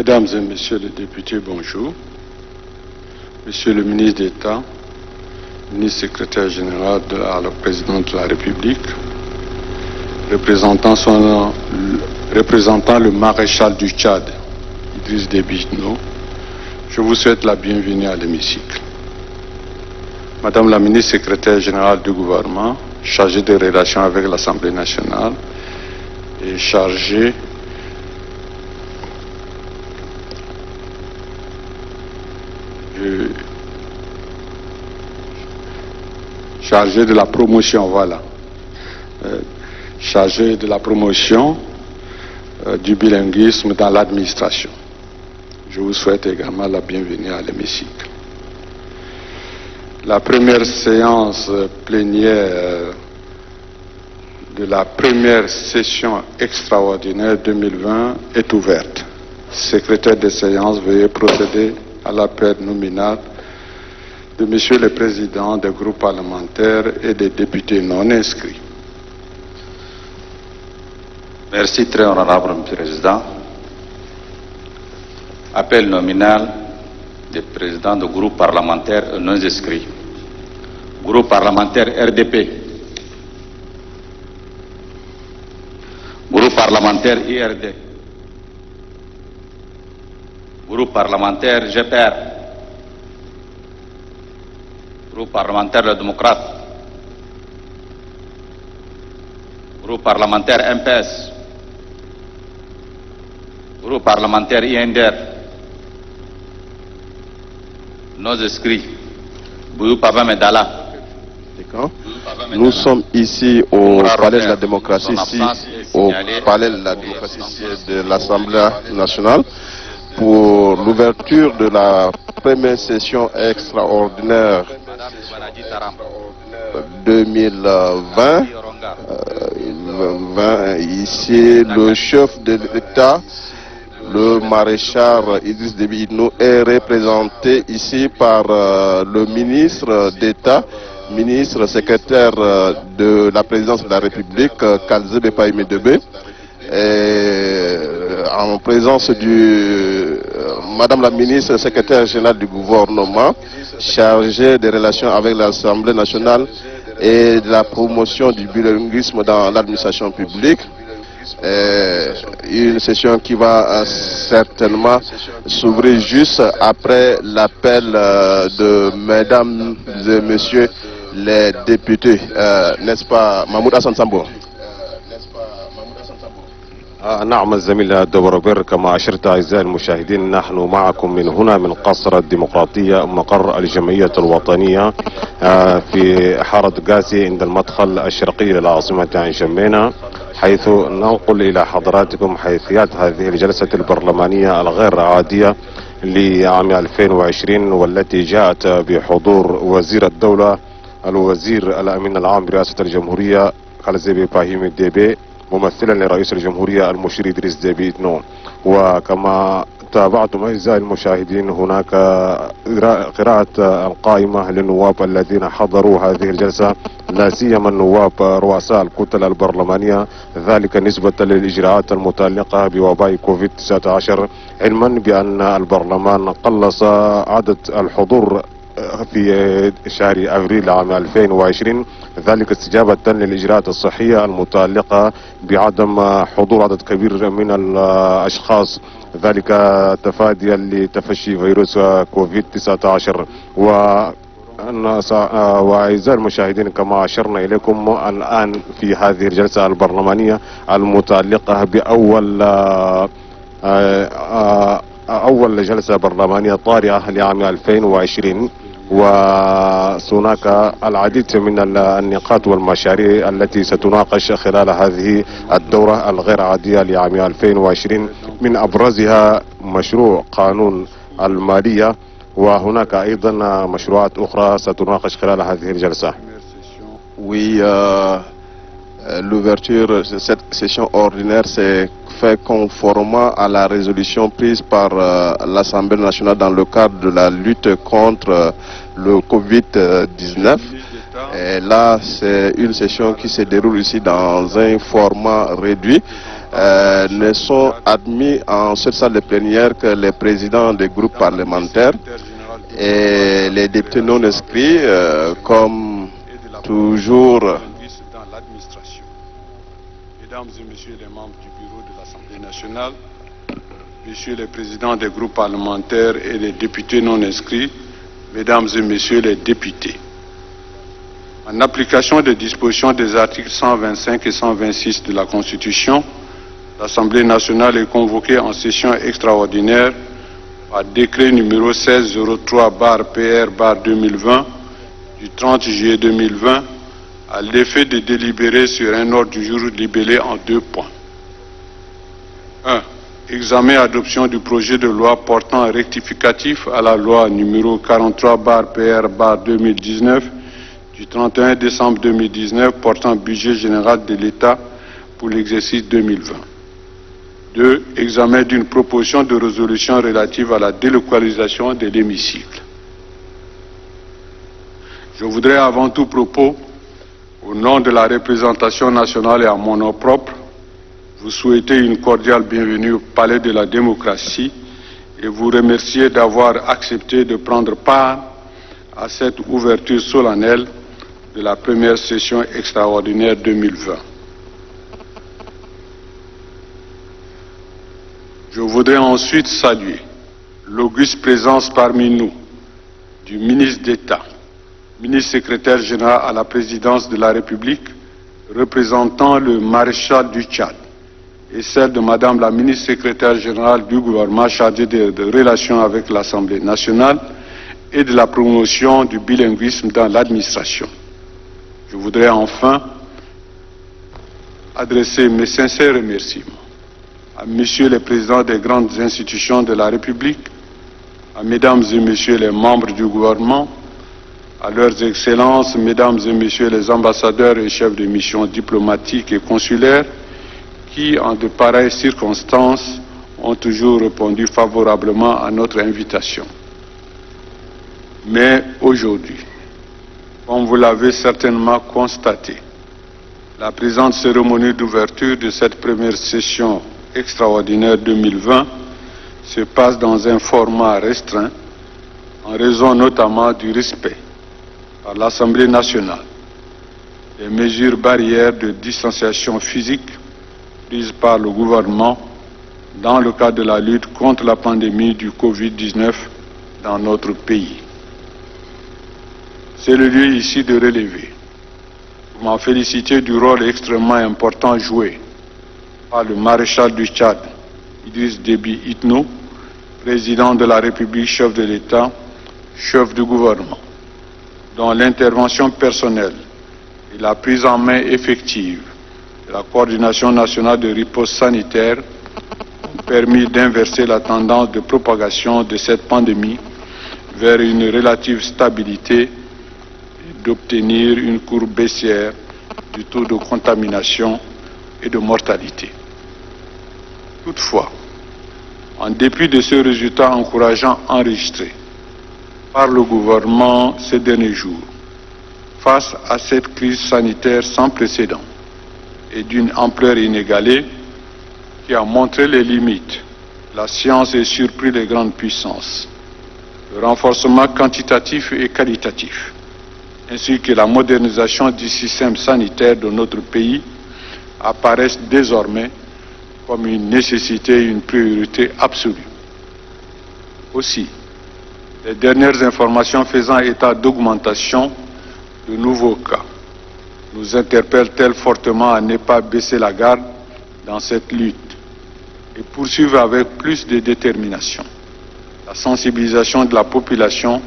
Mesdames et Messieurs les députés, bonjour. Monsieur le ministre d'État, ministre secrétaire général à la présidente de la République, représentant le maréchal du Tchad, Idriss Déby Itno, je vous souhaite la bienvenue à l'hémicycle. Madame la ministre secrétaire générale du gouvernement, chargée des relations avec l'Assemblée nationale et chargée de la promotion, voilà, chargé de la promotion du bilinguisme dans l'administration. Je vous souhaite également la bienvenue à l'hémicycle. La première séance plénière de la première session extraordinaire 2020 est ouverte. Secrétaire des séances, veuillez procéder à l'appel nominal de Monsieur le Président des groupes parlementaires et des députés non inscrits. Merci, très honorable Monsieur le Président. Appel nominal des présidents de groupes parlementaires non inscrits. Groupe parlementaire RDP. Groupe parlementaire IRD. Groupe parlementaire GPR. Groupe parlementaire Le Démocrate. Groupe parlementaire MPS. Groupe parlementaire INDR. Nos inscrits. Bouyou Papa Medala. Nous sommes ici au Palais de la démocratie, au Palais de la démocratie de l'Assemblée nationale pour l'ouverture de la première session extraordinaire 2020. Ici, le chef de l'État, le maréchal Idriss Déby Itno, est représenté ici par le ministre d'État, ministre secrétaire de la présidence de la République, Kalzebe Païmedebe, en présence de Madame la ministre secrétaire générale du gouvernement, chargée des relations avec l'Assemblée nationale et de la promotion du bilinguisme dans l'administration publique. Une session qui va certainement s'ouvrir juste après l'appel de mesdames et messieurs les députés, n'est-ce pas, Mahmoud Hassan Sambo? نعم الزميل الدبربر كما أشرت أعزائي المشاهدين، نحن معكم من هنا من قصر الديمقراطية مقر الجمعية الوطنية في حارة قاسي عند المدخل الشرقي للعاصمة عين شمينة، حيث ننقل إلى حضراتكم حيثيات هذه الجلسة البرلمانية الغير عادية لعام 2020، والتي جاءت بحضور وزير الدولة الوزير الأمين العام برئاسة الجمهورية كالزبي باهيم ديبي، ممثلا لرئيس الجمهورية المشير إدريس ديبي إتنو. وكما تابعتم أعزائي المشاهدين، هناك قراءة القائمة للنواب الذين حضروا هذه الجلسة، لا سيما النواب رؤساء الكتل البرلمانية، ذلك نسبة للإجراءات المتعلقة بوباء كوفيد 19، علما بأن البرلمان قلص عدد الحضور في شهر أبريل عام 2020، ذلك استجابة للإجراءات الصحية المتعلقة بعدم حضور عدد كبير من الأشخاص، ذلك تفاديا لتفشي فيروس كوفيد 19. وأعزائي المشاهدين، كما أشرنا إليكم الآن في هذه الجلسة البرلمانية المتعلقة بأول جلسة برلمانية طارئة لعام 2020، وهناك العديد من النقاط والمشاريع التي ستناقش خلال هذه الدورة الغير عادية لعام 2020، من أبرزها مشروع قانون المالية، وهناك أيضا مشروعات أخرى ستناقش خلال هذه الجلسة. Oui, l'ouverture de cette session ordinaire s'est fait conformément à la résolution prise par l'Assemblée nationale dans le cadre de la lutte contre le Covid-19. Et là, c'est une session qui se déroule ici dans un format réduit. ne sont admis en cette salle de plénière que les présidents des groupes parlementaires et les députés non inscrits, comme toujours. Mesdames et messieurs les membres du bureau de l'Assemblée nationale, messieurs les présidents des groupes parlementaires et les députés non inscrits, mesdames et messieurs les députés. En application des dispositions des articles 125 et 126 de la Constitution, l'Assemblée nationale est convoquée en session extraordinaire par décret numéro 1603/PR/2020 du 30 juillet 2020 à l'effet de délibérer sur un ordre du jour libellé en 2 points. 1. Examen et adoption du projet de loi portant rectificatif à la loi numéro 43/PR/2019 du 31 décembre 2019 portant budget général de l'État pour l'exercice 2020. 2. Examen d'une proposition de résolution relative à la délocalisation de l'hémicycle. Je voudrais avant tout propos, au nom de la représentation nationale et à mon nom propre, vous souhaiter une cordiale bienvenue au Palais de la démocratie et vous remercier d'avoir accepté de prendre part à cette ouverture solennelle de la première session extraordinaire 2020. Je voudrais ensuite saluer l'auguste présence parmi nous du ministre d'État, ministre secrétaire général à la présidence de la République, représentant le maréchal du Tchad, et celle de Madame la ministre secrétaire générale du gouvernement chargée des relations avec l'Assemblée nationale et de la promotion du bilinguisme dans l'administration. Je voudrais enfin adresser mes sincères remerciements à Messieurs les présidents des grandes institutions de la République, à Mesdames et Messieurs les membres du gouvernement, à leurs excellences, Mesdames et Messieurs les ambassadeurs et chefs de mission diplomatiques et consulaires, qui, en de pareilles circonstances, ont toujours répondu favorablement à notre invitation. Mais aujourd'hui, comme vous l'avez certainement constaté, la présente cérémonie d'ouverture de cette première session extraordinaire 2020 se passe dans un format restreint, en raison notamment du respect par l'Assemblée nationale des mesures barrières de distanciation physique prises par le gouvernement dans le cadre de la lutte contre la pandémie du Covid-19 dans notre pays. C'est le lieu ici de relever, pour m'en féliciter du rôle extrêmement important joué par le maréchal du Tchad, Idriss Déby Itno, président de la République, chef de l'État, chef du gouvernement, dont l'intervention personnelle et la prise en main effective de la coordination nationale de riposte sanitaire ont permis d'inverser la tendance de propagation de cette pandémie vers une relative stabilité et d'obtenir une courbe baissière du taux de contamination et de mortalité. Toutefois, en dépit de ce résultat encourageant enregistré par le gouvernement ces derniers jours, face à cette crise sanitaire sans précédent et d'une ampleur inégalée qui a montré les limites, la science et surpris les grandes puissances, le renforcement quantitatif et qualitatif, ainsi que la modernisation du système sanitaire de notre pays apparaissent désormais comme une nécessité et une priorité absolue. Aussi, les dernières informations faisant état d'augmentation de nouveaux cas nous interpellent-elles fortement à ne pas baisser la garde dans cette lutte et poursuivre avec plus de détermination la sensibilisation de la population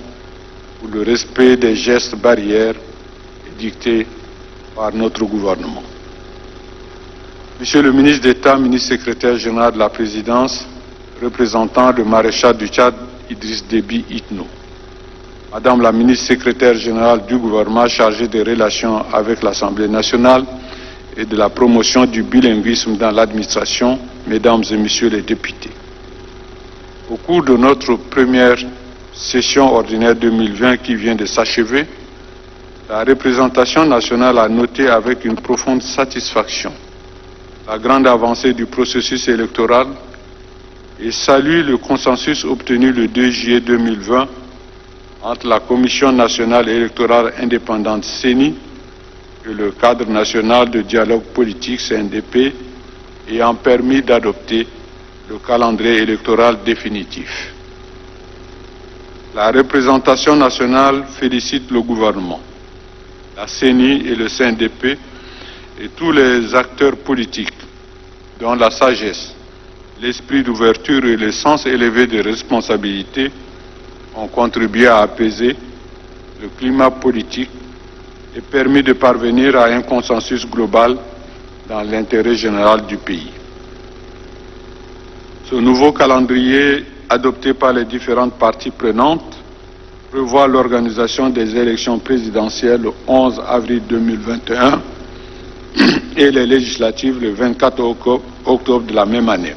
pour le respect des gestes barrières édictés par notre gouvernement. Monsieur le ministre d'État, ministre secrétaire général de la présidence, représentant le maréchal du Tchad, Idriss Déby Itno, Madame la ministre secrétaire générale du gouvernement chargée des relations avec l'Assemblée nationale et de la promotion du bilinguisme dans l'administration, Mesdames et Messieurs les députés. Au cours de notre première session ordinaire 2020 qui vient de s'achever, la représentation nationale a noté avec une profonde satisfaction la grande avancée du processus électoral et salue le consensus obtenu le 2 juillet 2020 entre la Commission nationale électorale indépendante CENI et le cadre national de dialogue politique CNDP ayant permis d'adopter le calendrier électoral définitif. La représentation nationale félicite le gouvernement, la CENI et le CNDP et tous les acteurs politiques dont la sagesse, l'esprit d'ouverture et le sens élevé de responsabilité ont contribué à apaiser le climat politique et permis de parvenir à un consensus global dans l'intérêt général du pays. Ce nouveau calendrier adopté par les différentes parties prenantes prévoit l'organisation des élections présidentielles le 11 avril 2021 et les législatives le 24 octobre de la même année.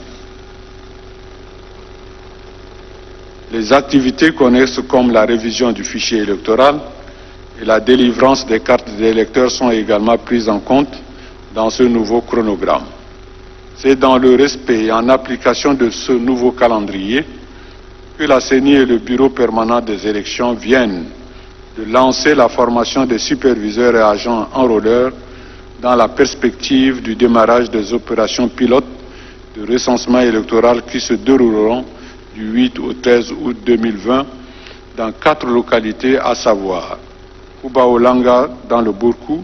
Les activités connexes comme la révision du fichier électoral et la délivrance des cartes d'électeurs sont également prises en compte dans ce nouveau chronogramme. C'est dans le respect et en application de ce nouveau calendrier que la CENI et le Bureau permanent des élections viennent de lancer la formation des superviseurs et agents enrôleurs dans la perspective du démarrage des opérations pilotes de recensement électoral qui se dérouleront du 8 au 13 août 2020 dans 4 localités, à savoir Koubaolanga dans le Bourkou,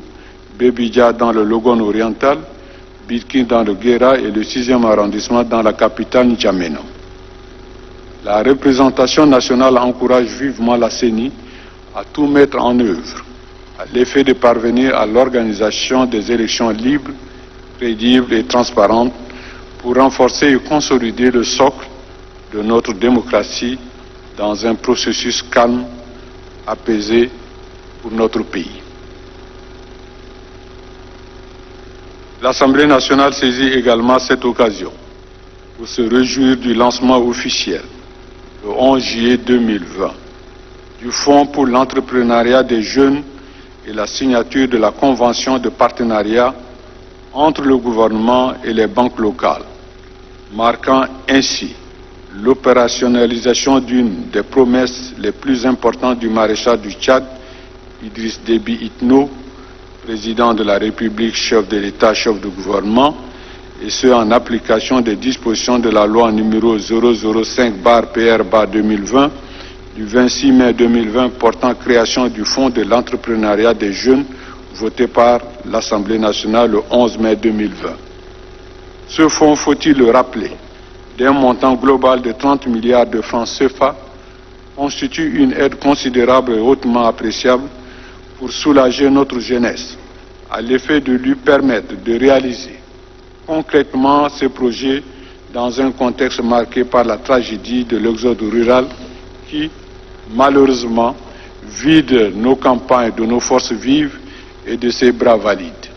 Bébidja dans le Logone oriental, Birkin dans le Guéra et le 6e arrondissement dans la capitale N'Djamena. La représentation nationale encourage vivement la CENI à tout mettre en œuvre à l'effet de parvenir à l'organisation des élections libres, crédibles et transparentes pour renforcer et consolider le socle de notre démocratie dans un processus calme, apaisé pour notre pays. L'Assemblée nationale saisit également cette occasion pour se réjouir du lancement officiel, le 11 juillet 2020, du Fonds pour l'entrepreneuriat des jeunes et la signature de la convention de partenariat entre le gouvernement et les banques locales, marquant ainsi l'opérationnalisation d'une des promesses les plus importantes du maréchal du Tchad, Idriss Déby Itno, président de la République, chef de l'État, chef du gouvernement, et ce en application des dispositions de la loi numéro 005/PR/2020 du 26 mai 2020 portant création du Fonds de l'entrepreneuriat des jeunes, voté par l'Assemblée nationale le 11 mai 2020. Ce fonds, faut-il le rappeler, d'un montant global de 30 milliards de francs CFA, constitue une aide considérable et hautement appréciable pour soulager notre jeunesse, à l'effet de lui permettre de réaliser concrètement ces projets dans un contexte marqué par la tragédie de l'exode rural qui, malheureusement, vide nos campagnes de nos forces vives et de ses bras valides.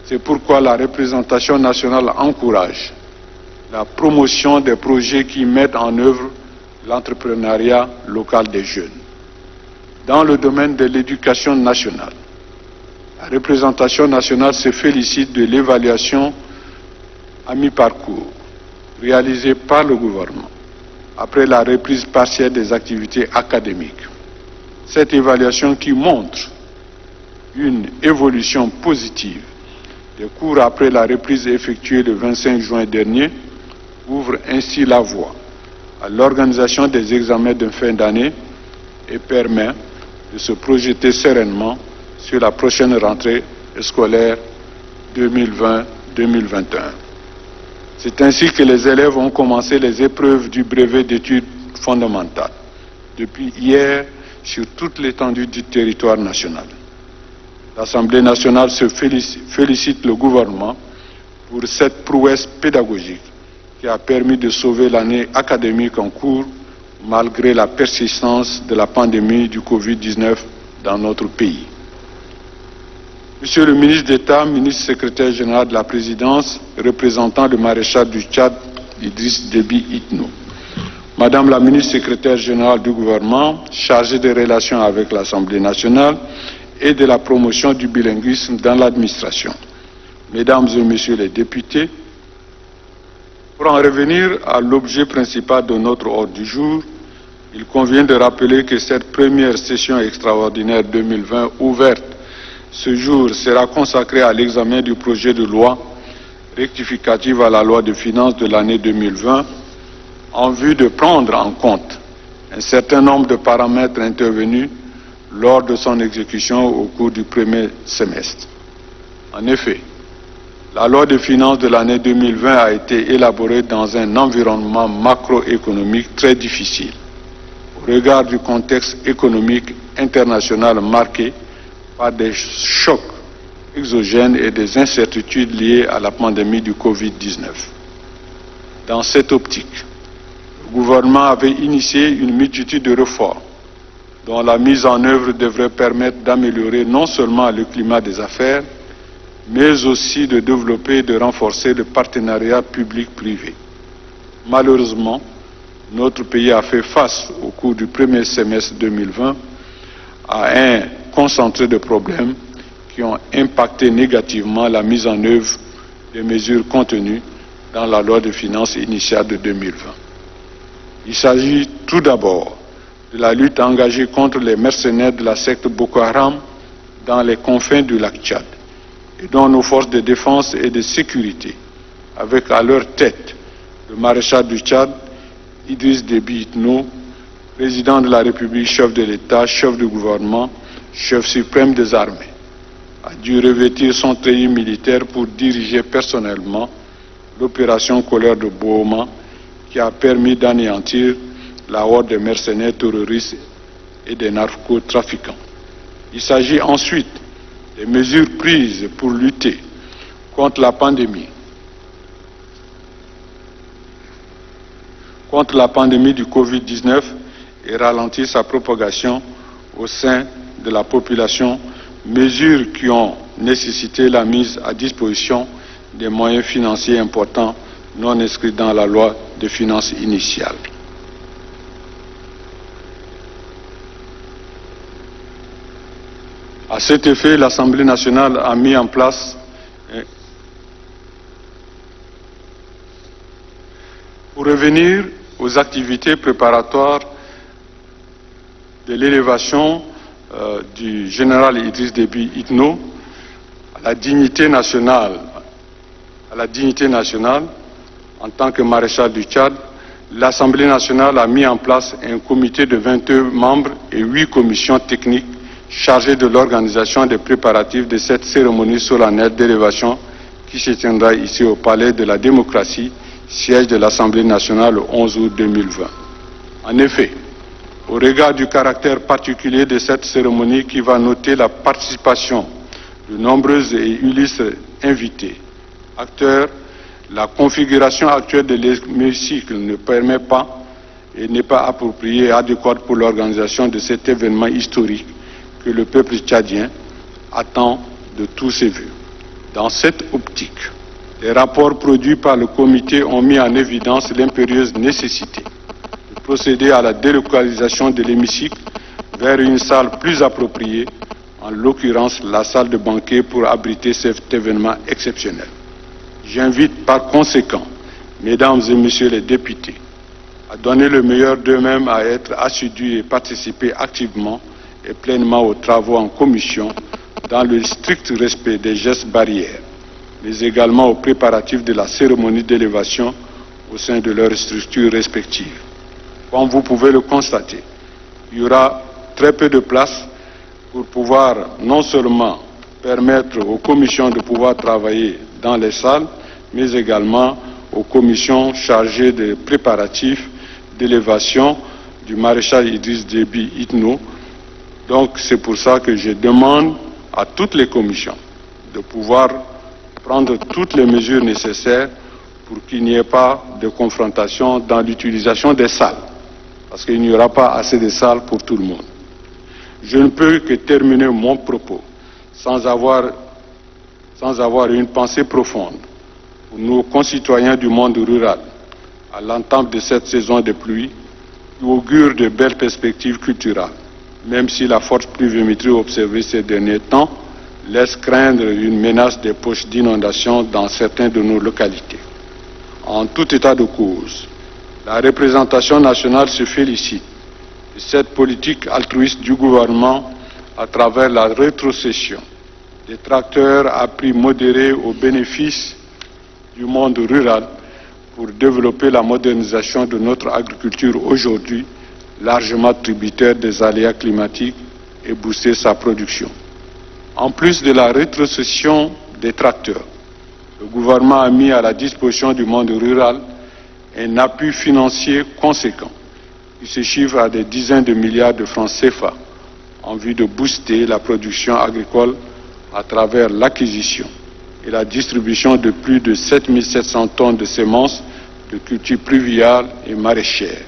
C'est pourquoi la représentation nationale encourage la promotion des projets qui mettent en œuvre l'entrepreneuriat local des jeunes. Dans le domaine de l'éducation nationale, la représentation nationale se félicite de l'évaluation à mi-parcours réalisée par le gouvernement après la reprise partielle des activités académiques. Cette évaluation qui montre une évolution positive des cours après la reprise effectuée le 25 juin dernier ouvre ainsi la voie à l'organisation des examens de fin d'année et permet de se projeter sereinement sur la prochaine rentrée scolaire 2020-2021. C'est ainsi que les élèves ont commencé les épreuves du brevet d'études fondamentales depuis hier sur toute l'étendue du territoire national. L'Assemblée nationale se félicite le gouvernement pour cette prouesse pédagogique qui a permis de sauver l'année académique en cours malgré la persistance de la pandémie du Covid-19 dans notre pays. Monsieur le ministre d'État, ministre secrétaire général de la Présidence, représentant le maréchal du Tchad, Idriss Déby Itno. Madame la ministre secrétaire générale du gouvernement, chargée des relations avec l'Assemblée nationale et de la promotion du bilinguisme dans l'administration. Mesdames et Messieurs les députés, pour en revenir à l'objet principal de notre ordre du jour, il convient de rappeler que cette première session extraordinaire 2020 ouverte ce jour sera consacrée à l'examen du projet de loi rectificative à la loi de finances de l'année 2020 en vue de prendre en compte un certain nombre de paramètres intervenus lors de son exécution au cours du premier semestre. En effet, la loi de finances de l'année 2020 a été élaborée dans un environnement macroéconomique très difficile, au regard du contexte économique international marqué par des chocs exogènes et des incertitudes liées à la pandémie du Covid-19. Dans cette optique, le gouvernement avait initié une multitude de réformes dont la mise en œuvre devrait permettre d'améliorer non seulement le climat des affaires, mais aussi de développer et de renforcer le partenariat public-privé. Malheureusement, notre pays a fait face au cours du premier semestre 2020 à un concentré de problèmes qui ont impacté négativement la mise en œuvre des mesures contenues dans la loi de finances initiale de 2020. Il s'agit tout d'abord de la lutte engagée contre les mercenaires de la secte Boko Haram dans les confins du lac Tchad, et dont nos forces de défense et de sécurité, avec à leur tête le maréchal du Tchad, Idriss Déby Itno, président de la République, chef de l'État, chef du gouvernement, chef suprême des armées, a dû revêtir son treillis militaire pour diriger personnellement l'opération Colère de Bohoma qui a permis d'anéantir la horde de mercenaires terroristes et des narcotrafiquants. Il s'agit ensuite des mesures prises pour lutter contre la pandémie du Covid-19 et ralentir sa propagation au sein de la population, mesures qui ont nécessité la mise à disposition des moyens financiers importants non inscrits dans la loi de finances initiale. À cet effet, l'Assemblée nationale a mis en place, pour revenir aux activités préparatoires de l'élévation du général Idriss Déby Itno à la dignité nationale en tant que maréchal du Tchad, l'Assemblée nationale a mis en place un comité de 22 membres et 8 commissions techniques chargées de l'organisation des préparatifs de cette cérémonie solennelle d'élévation qui se tiendra ici au Palais de la Démocratie, siège de l'Assemblée nationale le 11 août 2020. En effet, au regard du caractère particulier de cette cérémonie qui va noter la participation de nombreux et illustres invités, acteurs, la configuration actuelle de l'hémicycle ne permet pas et n'est pas appropriée et adéquate pour l'organisation de cet événement historique que le peuple tchadien attend de tous ses vœux. Dans cette optique, les rapports produits par le comité ont mis en évidence l'impérieuse nécessité de procéder à la délocalisation de l'hémicycle vers une salle plus appropriée, en l'occurrence la salle de banquet pour abriter cet événement exceptionnel. J'invite par conséquent, mesdames et messieurs les députés, à donner le meilleur d'eux-mêmes, à être assidus et participer activement et pleinement aux travaux en commission dans le strict respect des gestes barrières, mais également aux préparatifs de la cérémonie d'élévation au sein de leurs structures respectives. Comme vous pouvez le constater, il y aura très peu de place pour pouvoir non seulement permettre aux commissions de pouvoir travailler dans les salles, mais également aux commissions chargées des préparatifs d'élévation du maréchal Idriss Déby Itno. Donc c'est pour ça que je demande à toutes les commissions de pouvoir prendre toutes les mesures nécessaires pour qu'il n'y ait pas de confrontation dans l'utilisation des salles, parce qu'il n'y aura pas assez de salles pour tout le monde. Je ne peux que terminer mon propos sans avoir une pensée profonde pour nos concitoyens du monde rural à l'entame de cette saison de pluie qui augure de belles perspectives culturelles, même si la forte pluviométrie observée ces derniers temps laisse craindre une menace des poches d'inondation dans certaines de nos localités. En tout état de cause, la représentation nationale se félicite de cette politique altruiste du gouvernement à travers la rétrocession des tracteurs à prix modéré au bénéfice du monde rural pour développer la modernisation de notre agriculture aujourd'hui, largement tributaire des aléas climatiques, et booster sa production. En plus de la rétrocession des tracteurs, le gouvernement a mis à la disposition du monde rural un appui financier conséquent qui se chiffre à des dizaines de milliards de francs CFA en vue de booster la production agricole à travers l'acquisition et la distribution de plus de 7700 tonnes de semences de cultures pluviales et maraîchères,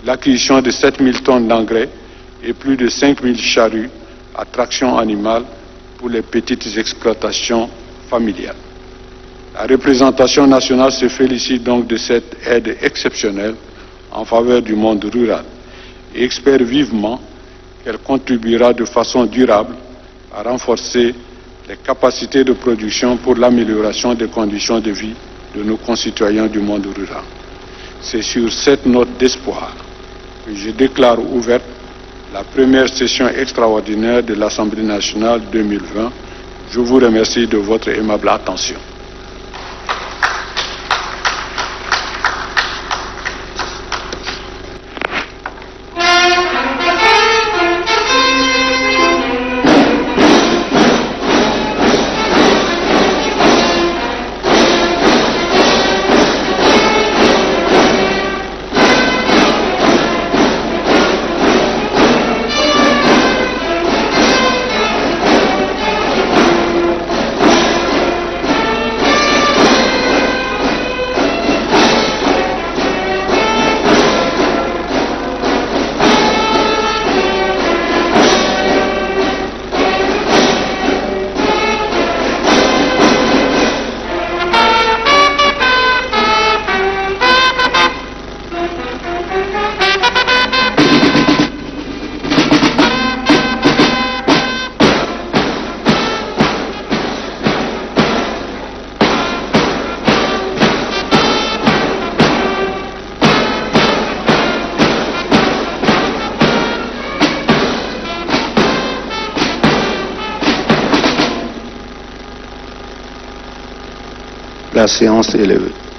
l'acquisition de 7000 tonnes d'engrais et plus de 5000 charrues à traction animale pour les petites exploitations familiales. La représentation nationale se félicite donc de cette aide exceptionnelle en faveur du monde rural et espère vivement qu'elle contribuera de façon durable à renforcer les capacités de production pour l'amélioration des conditions de vie de nos concitoyens du monde rural. C'est sur cette note d'espoir que je déclare ouverte la première session extraordinaire de l'Assemblée nationale 2020. Je vous remercie de votre aimable attention. La séance est levée.